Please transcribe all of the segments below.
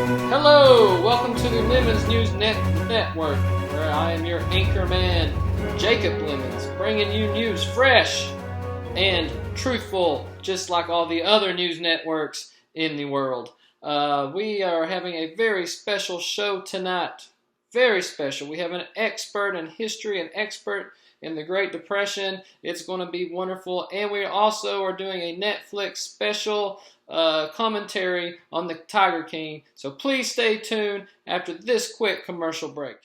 Hello, welcome to the Lemons News Network, where I am your anchor man, Jacob Lemons, bringing you news fresh and truthful, just like all the other news networks in the world. We are having a very special show tonight. Very special. We have an expert in history, an expert in the Great Depression. It's going to be wonderful. And we also are doing a Netflix special commentary on the Tiger King. So please stay tuned after this quick commercial break.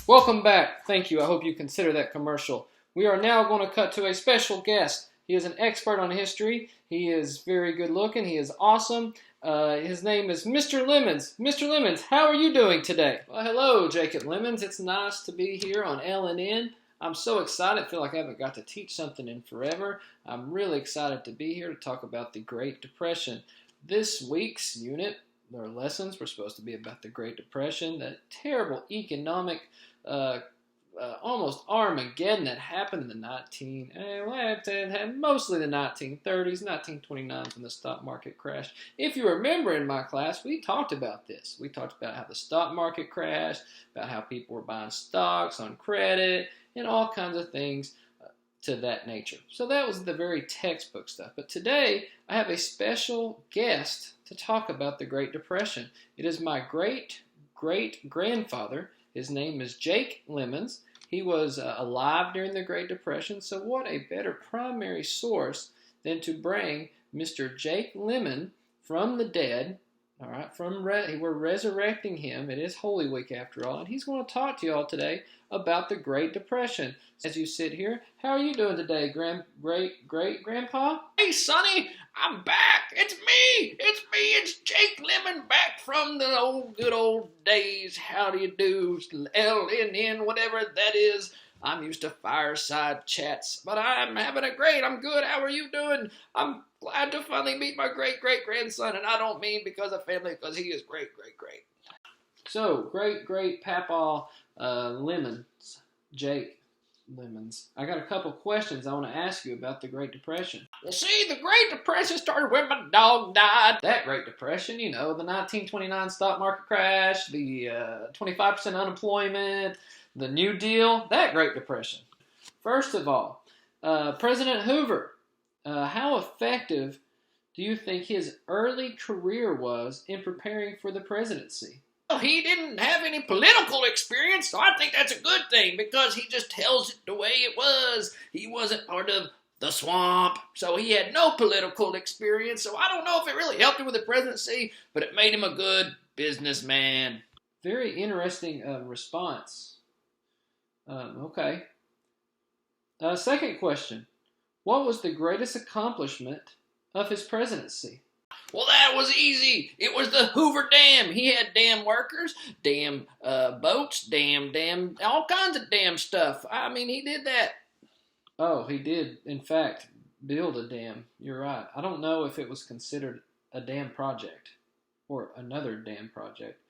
Welcome back. Thank you. I hope you consider that commercial. We are now going to cut to a special guest. He is an expert on history. He is very good looking. He is awesome. His name is Mr. Lemons. Mr. Lemons, how are you doing today? Well, hello, Jacob Lemons. It's nice to be here on Lnn. I'm so excited. I feel like I haven't got to teach something in forever. I'm really excited to be here to talk about the Great Depression. This week's unit, or lessons, were supposed to be about the Great Depression, that terrible economic almost Armageddon that happened in the mostly the 1930s, 1929 when the stock market crashed. If you remember in my class, we talked about this. We talked about how the stock market crashed, about how people were buying stocks on credit, and all kinds of things to that nature. So that was the very textbook stuff. But today, I have a special guest to talk about the Great Depression. It is my great-great-grandfather. His name is Jake Lemons. He was alive during the Great Depression, so what a better primary source than to bring Mr. Jake Lemon from the dead. All right, we're resurrecting him. It is Holy Week after all, and he's going to talk to you all today about the Great Depression. As you sit here, how are you doing today, great-great-grandpa? Hey, Sonny, I'm back. It's me. It's Jake Lemon back from the good old days. How do you do, Lnn, whatever that is. I'm used to fireside chats, but I'm having a great. I'm good. How are you doing? I'm glad to finally meet my great-great-grandson, and I don't mean because of family, because he is great-great-great. So, great-great-papa Lemons, Jake Lemons. I got a couple questions I want to ask you about the Great Depression. Well, see, the Great Depression started when my dog died. That Great Depression, you know, the 1929 stock market crash, the 25% unemployment, the New Deal, that Great Depression. First of all, President Hoover, how effective do you think his early career was in preparing for the presidency? He didn't have any political experience, so I think that's a good thing because he just tells it the way it was. He wasn't part of the swamp, so he had no political experience, so I don't know if it really helped him with the presidency, but it made him a good businessman. Very interesting response. Okay. Second question. What was the greatest accomplishment of his presidency? Well, that was easy. It was the Hoover Dam. He had dam workers, dam boats, dam, all kinds of dam stuff. I mean, he did that. Oh, he did, in fact, build a dam. You're right. I don't know if it was considered a dam project or another dam project.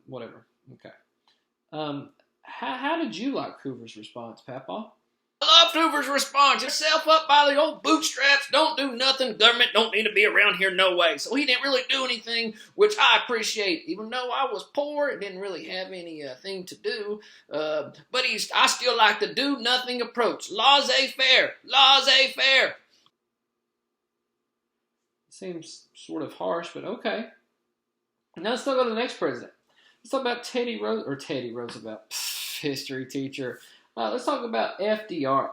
Whatever. Okay. How did you like Hoover's response, Papa? I loved Hoover's response. Yourself up by the old bootstraps. Don't do nothing. Government don't need to be around here no way. So he didn't really do anything, which I appreciate. Even though I was poor and didn't really have any thing to do. But I still like the do nothing approach. Laissez-faire. Laissez-faire. Seems sort of harsh, but okay. Now let's talk about the next president. Let's talk about Teddy Roosevelt. History teacher. Let's talk about FDR.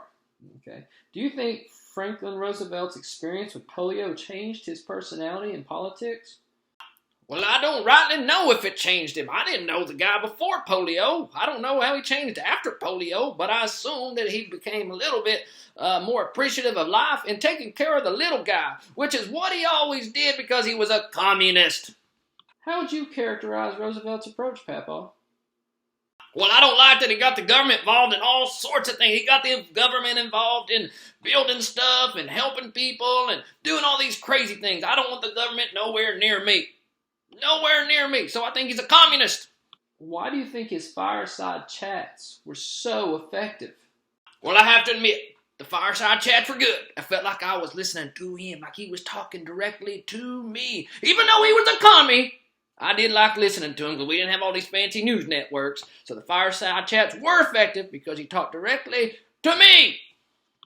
Okay. Do you think Franklin Roosevelt's experience with polio changed his personality in politics? Well, I don't rightly know if it changed him. I didn't know the guy before polio. I don't know how he changed after polio, but I assume that he became a little bit more appreciative of life and taking care of the little guy, which is what he always did because he was a communist. How would you characterize Roosevelt's approach, Papa? Well, I don't like that he got the government involved in all sorts of things. He got the government involved in building stuff and helping people and doing all these crazy things. I don't want the government nowhere near me. Nowhere near me. So I think he's a communist. Why do you think his fireside chats were so effective? Well, I have to admit, the fireside chats were good. I felt like I was listening to him, like he was talking directly to me. Even though he was a commie, I did like listening to him because we didn't have all these fancy news networks. So the fireside chats were effective because he talked directly to me.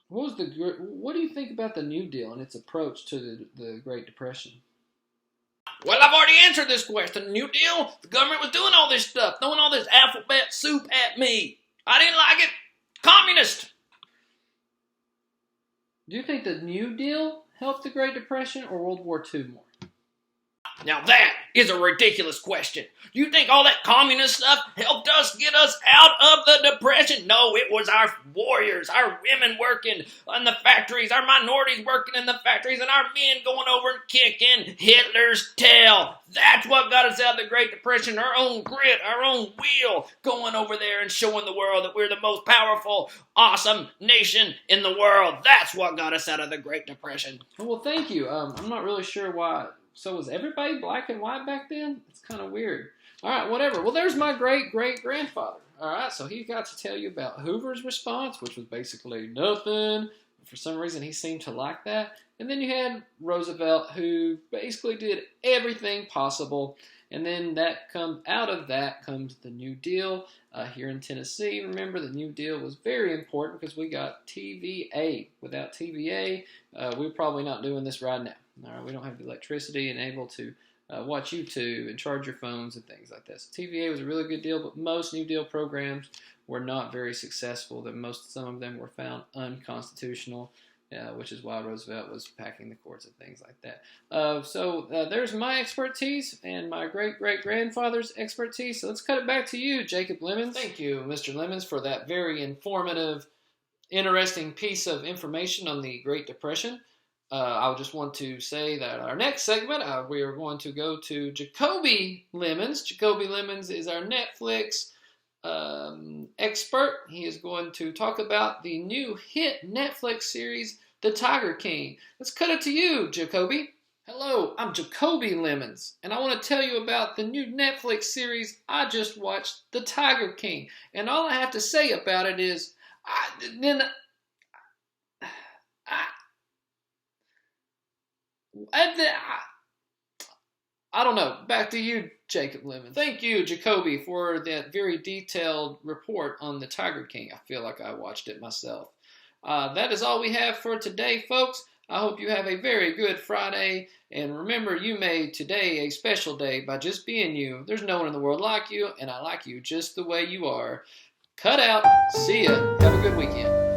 What do you think about the New Deal and its approach to the Great Depression? Well, I've already answered this question. The New Deal, the government was doing all this stuff, throwing all this alphabet soup at me. I didn't like it. Communist. Do you think the New Deal helped the Great Depression or World War II more? Now that is a ridiculous question. You think all that communist stuff helped us get us out of the Depression? No, it was our warriors, our women working in the factories, our minorities working in the factories, and our men going over and kicking Hitler's tail. That's what got us out of the Great Depression, our own grit, our own will, going over there and showing the world that we're the most powerful, awesome nation in the world. That's what got us out of the Great Depression. Well, thank you. I'm not really sure why. So was everybody black and white back then? It's kind of weird. All right, whatever. Well, there's my great-great-grandfather. All right, so he got to tell you about Hoover's response, which was basically nothing. For some reason, he seemed to like that. And then you had Roosevelt, who basically did everything possible. And then out of that comes the New Deal here in Tennessee. Remember, the New Deal was very important because we got TVA. Without TVA, we're probably not doing this right now. All right, we don't have the electricity and able to watch YouTube and charge your phones and things like that. So TVA was a really good deal, but most New Deal programs were not very successful. Some of them were found unconstitutional, which is why Roosevelt was packing the courts and things like that. So there's my expertise and my great-great-grandfather's expertise. So let's cut it back to you, Jacob Lemmons. Thank you, Mr. Lemmons, for that very informative, interesting piece of information on the Great Depression. I just want to say that our next segment, we are going to go to Jacoby Lemmons. Jacoby Lemmons is our Netflix expert. He is going to talk about the new hit Netflix series, The Tiger King. Let's cut it to you, Jacoby. Hello, I'm Jacoby Lemmons, and I want to tell you about the new Netflix series I just watched, The Tiger King. And all I have to say about it is, I don't know. Back to you, Jacob Lemmons. Thank you, Jacoby, for that very detailed report on the Tiger King. I feel like I watched it myself. That is all we have for today, folks. I hope you have a very good Friday. And remember, you made today a special day by just being you. There's no one in the world like you, and I like you just the way you are. Cut out. See ya. Have a good weekend.